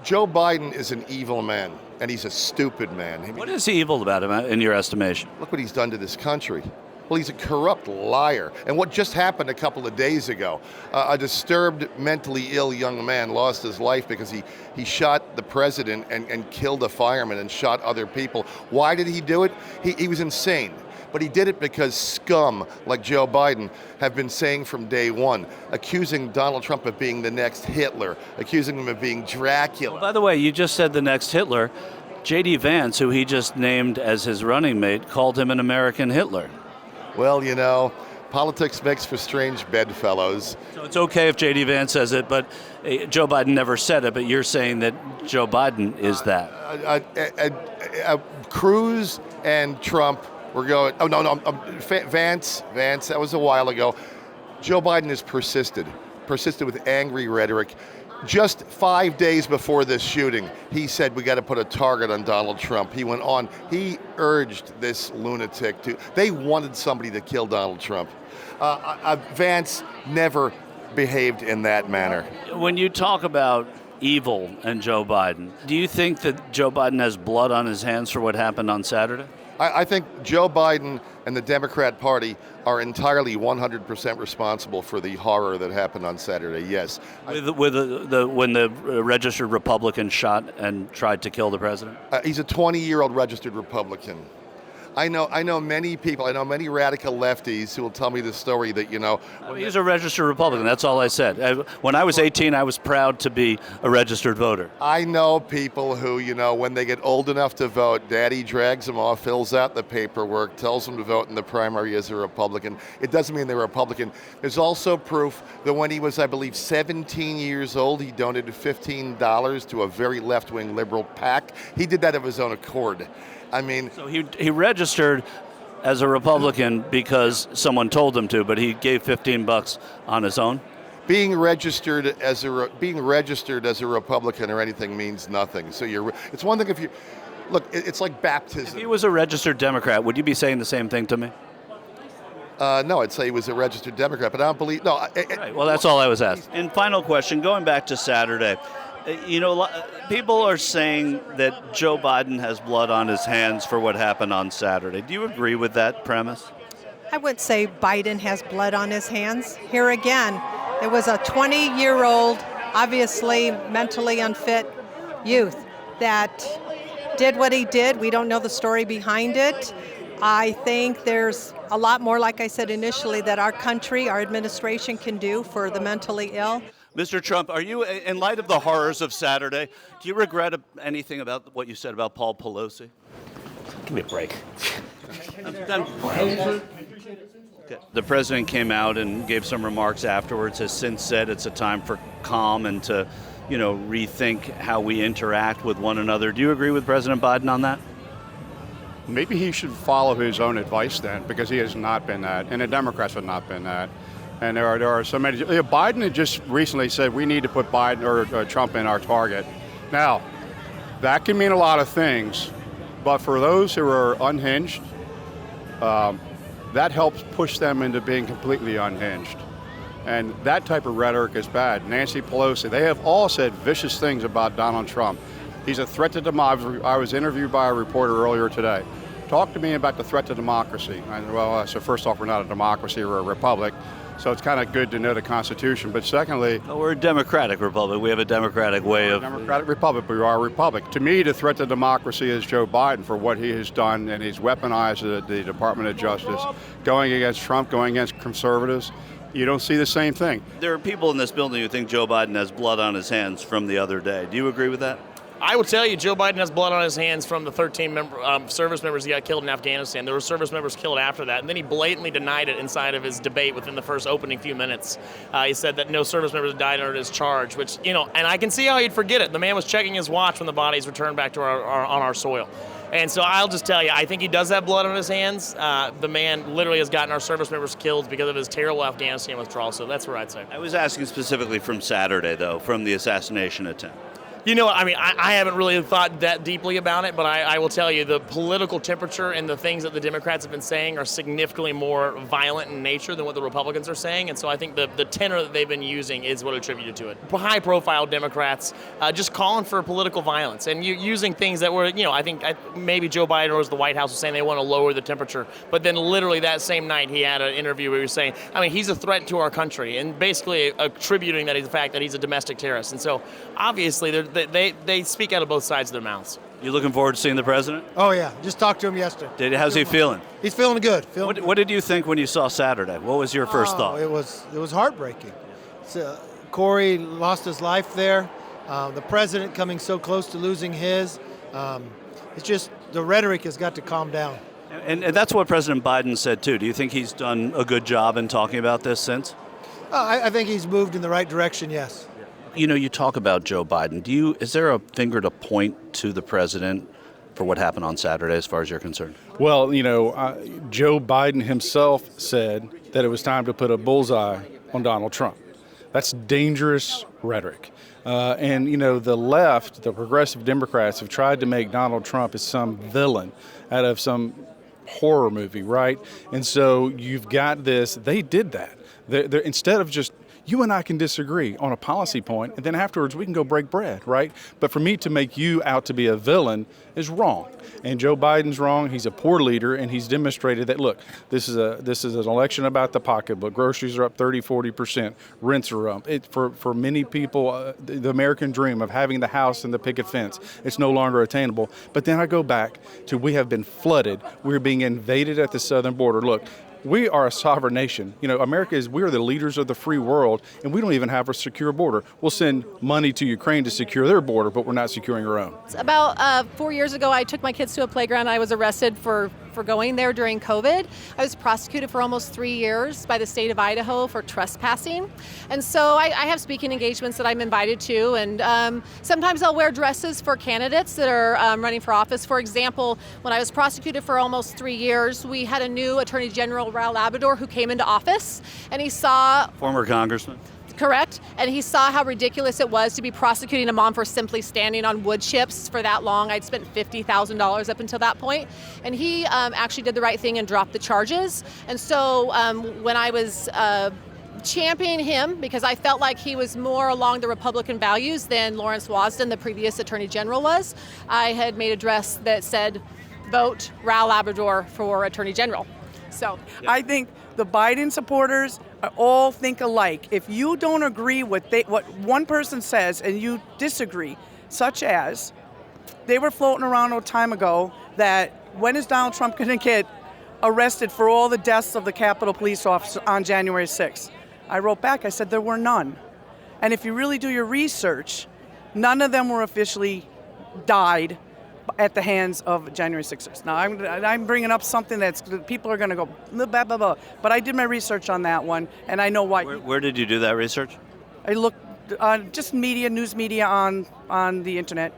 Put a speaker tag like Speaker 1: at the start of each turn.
Speaker 1: Joe Biden is an evil man, and he's a stupid man. I mean,
Speaker 2: What is evil about him, in your estimation?
Speaker 1: look what he's done to this country. Well, he's a corrupt liar. And what just happened a couple of days ago, a disturbed, mentally ill young man lost his life because he shot the president and killed a fireman and shot other people. Why did he do it? He was insane. But he did it because scum like Joe Biden have been saying from day one, accusing Donald Trump of being the next Hitler, accusing him of being Dracula.
Speaker 2: Well, by the way, you just said the next Hitler. J.D. Vance, who he just named as his running mate, called him an American Hitler.
Speaker 1: Well, you know, politics makes for strange bedfellows.
Speaker 2: So it's okay if J.D. Vance says it, but Joe Biden never said it, but you're saying that Joe Biden is that.
Speaker 1: Cruz and Trump were going, Vance, that was a while ago. Joe Biden has persisted with angry rhetoric. Just 5 days before this shooting, he said we got to put a target on Donald Trump. He went on, he urged this lunatic they wanted somebody to kill Donald Trump. Vance never behaved in that manner.
Speaker 2: When you talk about evil and Joe Biden, do you think that Joe Biden has blood on his hands for what happened on Saturday?
Speaker 1: I think Joe Biden and the Democrat Party are entirely 100% responsible for the horror that happened on Saturday, yes.
Speaker 2: When the registered Republican shot and tried to kill the president?
Speaker 1: He's a 20-year-old registered Republican. I know many people, I know many radical lefties who will tell me the story that,
Speaker 2: He's a registered Republican, that's all I said. When I was 18, I was proud to be a registered voter.
Speaker 1: I know people who, when they get old enough to vote, daddy drags them off, fills out the paperwork, tells them to vote in the primary as a Republican. It doesn't mean they're Republican. There's also proof that when he was, I believe, 17 years old, he donated $15 to a very left-wing liberal PAC. He did that of his own accord.
Speaker 2: So he registered as a Republican because someone told him to, but he gave $15 on his own.
Speaker 1: Being registered as a Republican or anything means nothing. So it's one thing if you look. It's like baptism.
Speaker 2: If he was a registered Democrat, would you be saying the same thing to me?
Speaker 1: No, I'd say he was a registered Democrat, but I don't believe. No.
Speaker 2: Right. Well, that's all I was asking. And final question, going back to Saturday. People are saying that Joe Biden has blood on his hands for what happened on Saturday. Do you agree with that premise?
Speaker 3: I would say Biden has blood on his hands. Here again, it was a 20-year-old, obviously mentally unfit youth that did what he did. We don't know the story behind it. I think there's a lot more, like I said initially, that our country, our administration can do for the mentally ill.
Speaker 2: Mr. Trump, are you, in light of the horrors of Saturday, do you regret anything about what you said about Paul Pelosi?
Speaker 4: Give me a break.
Speaker 2: The president came out and gave some remarks afterwards, has since said it's a time for calm and to, rethink how we interact with one another. Do you agree with President Biden on that?
Speaker 5: Maybe he should follow his own advice then, because he has not been that, and the Democrats have not been that. And there are so many. Biden had just recently said we need to put Biden or Trump in our target. Now, that can mean a lot of things, but for those who are unhinged, that helps push them into being completely unhinged. And that type of rhetoric is bad. Nancy Pelosi, they have all said vicious things about Donald Trump. He's a threat to democracy. I was interviewed by a reporter earlier today. Talk to me about the threat to democracy. So first off, we're not a democracy, we're a republic. So it's kind of good to know the Constitution. But secondly,
Speaker 2: we're a democratic republic. We have a democratic way of...
Speaker 5: Democratic republic, but we are a republic. To me, the threat to democracy is Joe Biden for what he has done, and he's weaponized the Department of Justice, going against Trump, going against conservatives. You don't see the same thing.
Speaker 2: There are people in this building who think Joe Biden has blood on his hands from the other day. Do you agree with that?
Speaker 4: I will tell you, Joe Biden has blood on his hands from the 13 service members he got killed in Afghanistan. There were service members killed after that, and then he blatantly denied it inside of his debate within the first opening few minutes. He said that no service members died under his charge, which, and I can see how he'd forget it. The man was checking his watch when the bodies returned back to on our soil. And so I'll just tell you, I think he does have blood on his hands. The man literally has gotten our service members killed because of his terrible Afghanistan withdrawal, so that's what I'd say.
Speaker 2: I was asking specifically from Saturday, though, from the assassination attempt.
Speaker 4: You know, I mean, I haven't really thought that deeply about it, but I will tell you the political temperature and the things that the Democrats have been saying are significantly more violent in nature than what the Republicans are saying, and so I think the tenor that they've been using is what attributed to it. High-profile Democrats just calling for political violence and using things that were, I think maybe Joe Biden or the White House was saying they want to lower the temperature, but then literally that same night he had an interview where he was saying, I mean, he's a threat to our country, and basically attributing that to the fact that he's a domestic terrorist, and so obviously they speak out of both sides of their mouths.
Speaker 2: You looking forward to seeing the president?
Speaker 6: Oh, yeah. Just talked to him yesterday.
Speaker 2: How's he feeling?
Speaker 6: He's feeling good.
Speaker 2: What did you think when you saw Saturday? What was your first thought?
Speaker 6: It was heartbreaking. Corey lost his life there. The president coming so close to losing his. It's just the rhetoric has got to calm down.
Speaker 2: And that's what President Biden said, too. Do you think he's done a good job in talking about this since?
Speaker 6: I think he's moved in the right direction, yes.
Speaker 2: You talk about Joe Biden. Is there a finger to point to the president for what happened on Saturday as far as you're concerned?
Speaker 7: Well, Joe Biden himself said that it was time to put a bullseye on Donald Trump. That's dangerous rhetoric. And the left, the progressive Democrats, have tried to make Donald Trump as some villain out of some horror movie, right? And so you've got this. They did that. They're, instead of just you and I can disagree on a policy point, and then afterwards we can go break bread, right? But for me to make you out to be a villain is wrong. And Joe Biden's wrong. He's a poor leader, and he's demonstrated that, look, this is an election about the pocketbook. Groceries are up 30-40%. Rents are up. For many people, the American dream of having the house and the picket fence, it's no longer attainable. But then I go back to we have been flooded. We're being invaded at the southern border. Look, we are a sovereign nation. We are the leaders of the free world, and we don't even have a secure border. We'll send money to Ukraine to secure their border, but we're not securing our own.
Speaker 8: About 4 years ago, I took my kids to a playground. I was arrested for going there during COVID. I was prosecuted for almost 3 years by the state of Idaho for trespassing. And so I have speaking engagements that I'm invited to, and sometimes I'll wear dresses for candidates that are running for office. For example, when I was prosecuted for almost 3 years, we had a new Attorney General, Raul Labrador, who came into office, and he saw...
Speaker 2: Former congressman?
Speaker 8: Correct. And he saw how ridiculous it was to be prosecuting a mom for simply standing on wood chips for that long. I'd spent $50,000 up until that point. And he actually did the right thing and dropped the charges. And so when I was championing him, because I felt like he was more along the Republican values than Lawrence Wasden, the previous Attorney General, was, I had made a dress that said, vote Raul Labrador for Attorney General. So
Speaker 9: I think the Biden supporters all think alike. If you don't agree with what one person says and you disagree, such as they were floating around a time ago that when is Donald Trump going to get arrested for all the deaths of the Capitol Police officer on January 6th? I wrote back, I said there were none. And if you really do your research, none of them were officially died at the hands of January 6th. Now, I'm bringing up something that's people are going to go blah, blah, blah, but I did my research on that one, and I know why.
Speaker 2: Where did you do that research?
Speaker 9: I looked just news media on the internet.